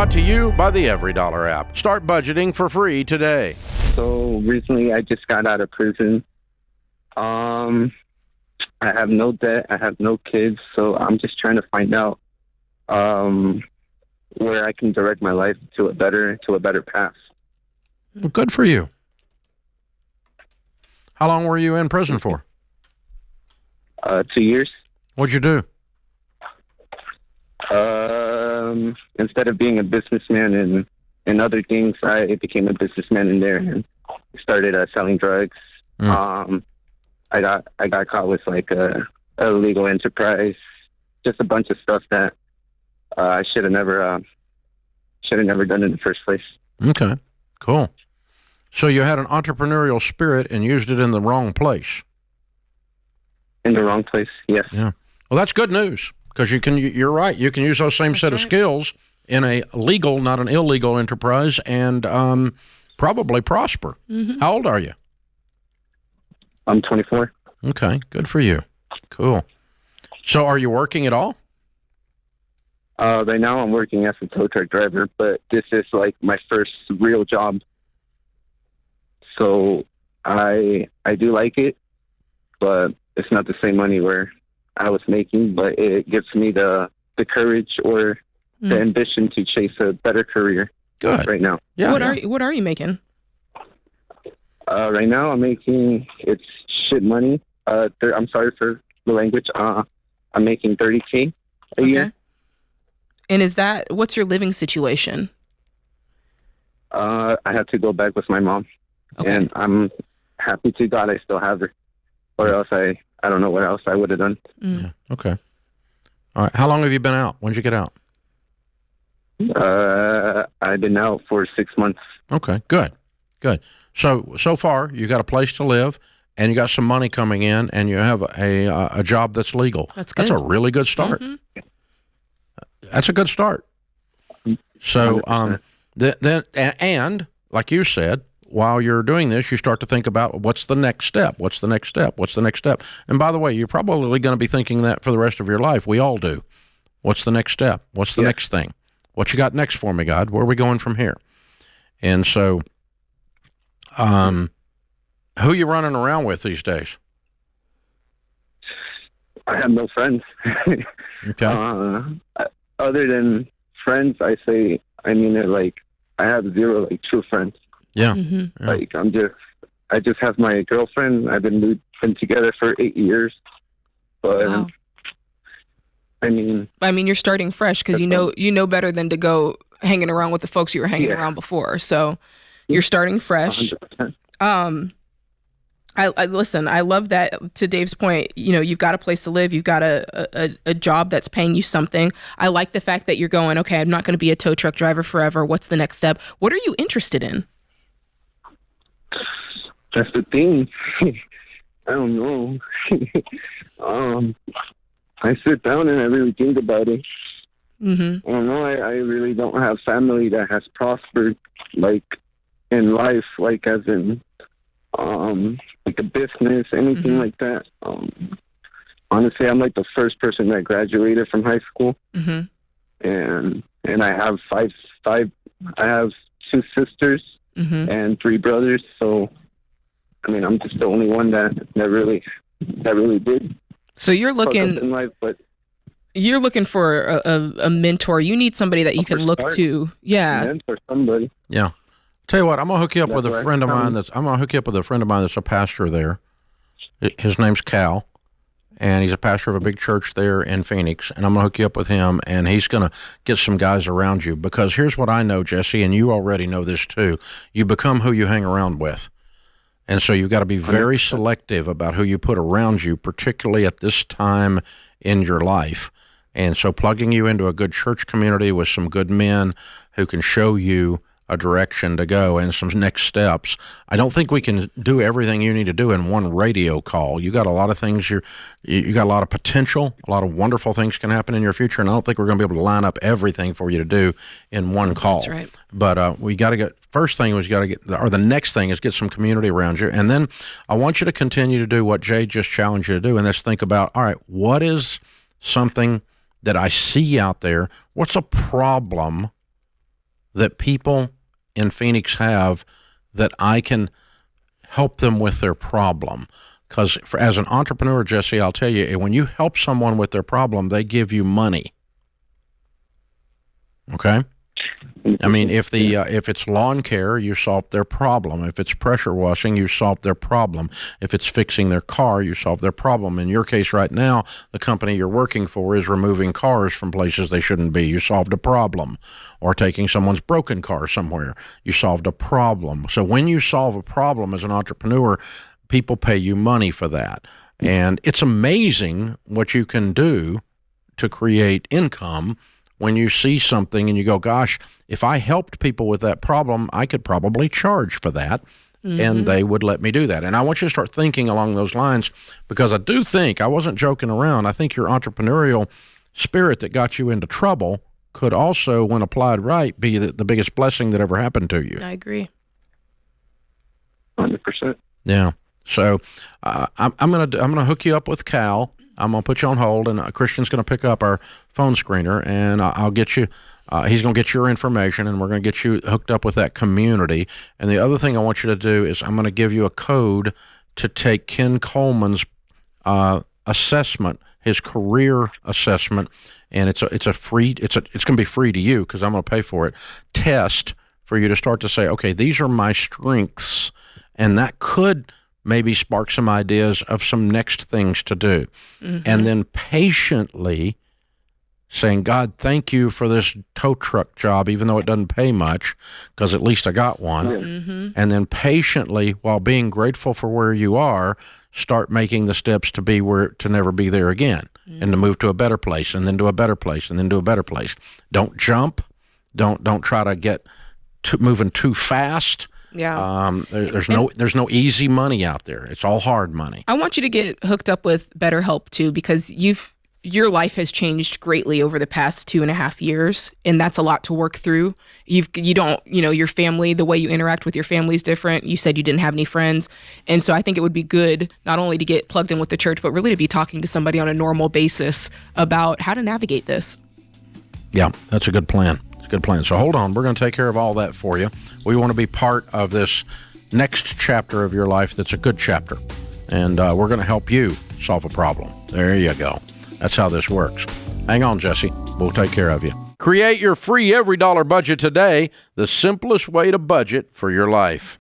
Brought to you by the EveryDollar app. Start budgeting for free today. So recently I just got out of prison. I have no debt. I have no kids. So I'm just trying to find out where I can direct my life to a better path. Well, good for you. How long were you in prison for? 2 years. What'd you do? Instead of being a businessman and other things, I became a businessman in there and started selling drugs. I got caught with like a illegal enterprise, just a bunch of stuff that I should have never done in the first place. Okay, cool. So you had an entrepreneurial spirit and used it in the wrong place. In the wrong place, yes. Yeah. Well, that's good news because you're right. You can use those same set of skills in a legal, not an illegal enterprise and probably prosper. Mm-hmm. How old are you? I'm 24. Okay, good for you. Cool. So are you working at all? Right now I'm working as a tow truck driver, but this is like my first real job. So I do like it, but it's not the same money where I was making, but it gives me the courage or the ambition to chase a better career. Good. Right now. Yeah. What are you making? Right now I'm making, it's shit money. I'm sorry for the language. I'm making $30K a year. And what's your living situation? I had to go back with my mom. Okay. And I'm happy to God I still have her. Or else I don't know what else I would have done. Yeah. Okay. All right. How long have you been out? When did you get out? I've been out for 6 months. Okay. Good. So far you got a place to live and you got some money coming in and you have a job that's legal. That's good. That's a really good start. Mm-hmm. That's a good start. So, and like you said, while you're doing this, you start to think about what's the next step? What's the next step? What's the next step? And by the way, you're probably going to be thinking that for the rest of your life. We all do. What's the next step? What's the next thing? What you got next for me, God? Where are we going from here? And so, who you running around with these days? I have no friends. Okay. Other than friends, I mean it like I have zero like true friends. Yeah. Mm-hmm. Yeah. Like I just have my girlfriend. We've been together for 8 years. But wow. I mean you're starting fresh because you know better than to go hanging around with the folks you were hanging around before. So you're starting fresh. 100%. I listen. I love that. To Dave's point, you've got a place to live. You've got a job that's paying you something. I like the fact that you're going, okay, I'm not going to be a tow truck driver forever. What's the next step? What are you interested in? That's the thing. I don't know. I sit down and I really think about it. Mm-hmm. I don't know. I really don't have family that has prospered, like in life, like as in like a business, anything like that. Honestly, I'm like the first person that graduated from high school, and I have five. I have 2 sisters and 3 brothers. So, I mean, I'm just the only one that really did. So you're looking in life, but you're looking for a mentor. You need somebody that you can look to. Yeah, mentor somebody. Yeah. Tell you what, I'm gonna hook you up with a friend of mine that's a pastor there. His name's Cal, and he's a pastor of a big church there in Phoenix, and I'm gonna hook you up with him, and he's gonna get some guys around you, because here's what I know, Jesse, and you already know this too. You become who you hang around with. And so you've got to be very selective about who you put around you, particularly at this time in your life. And so plugging you into a good church community with some good men who can show you a direction to go and some next steps. I don't think we can do everything you need to do in one radio call. You got a lot of things, you got a lot of potential, a lot of wonderful things can happen in your future, and I don't think we're going to be able to line up everything for you to do in one call. That's right. But we got to get, the next thing is get some community around you. And then I want you to continue to do what Jay just challenged you to do, and that's think about, all right, what is something that I see out there? What's a problem that people in Phoenix have that I can help them with their problem. Because as an entrepreneur, Jesse, I'll tell you, when you help someone with their problem, they give you money. Okay? I mean, if it's lawn care, you solve their problem. If it's pressure washing, you solve their problem. If it's fixing their car, you solve their problem. In your case right now, the company you're working for is removing cars from places they shouldn't be. You solved a problem. Or taking someone's broken car somewhere. You solved a problem. So when you solve a problem as an entrepreneur, people pay you money for that. And it's amazing what you can do to create income when you see something and you go, gosh, if I helped people with that problem, I could probably charge for that, and they would let me do that. And I want you to start thinking along those lines, because I do think, I wasn't joking around, I think your entrepreneurial spirit that got you into trouble could also, when applied right, be the biggest blessing that ever happened to you. I agree. 100%. Yeah. So I'm gonna hook you up with Cal. I'm going to put you on hold, and Christian's going to pick up our phone screener, and I'll get you, he's going to get your information, and we're going to get you hooked up with that community. And the other thing I want you to do is I'm going to give you a code to take Ken Coleman's assessment, his career assessment, and it's going to be free to you because I'm going to pay for it, test for you to start to say, okay, these are my strengths, and that could maybe spark some ideas of some next things to do. And then patiently saying, God, thank you for this tow truck job, even though it doesn't pay much, because at least I got one. And then patiently, while being grateful for where you are, start making the steps to never be there again, and to move to a better place, and then to a better place, and then to a better place. Don't jump. Don't try to get moving too fast. Yeah. There's no easy money out there. It's all hard money. I want you to get hooked up with BetterHelp too, because your life has changed greatly over the past 2.5 years, and that's a lot to work through. Your family, the way you interact with your family is different. You said you didn't have any friends. And so I think it would be good not only to get plugged in with the church, but really to be talking to somebody on a normal basis about how to navigate this. Yeah, that's a good plan. It's a good plan. So hold on. We're going to take care of all that for you. We want to be part of this next chapter of your life that's a good chapter. And we're going to help you solve a problem. There you go. That's how this works. Hang on, Jesse. We'll take care of you. Create your free every dollar budget today, the simplest way to budget for your life.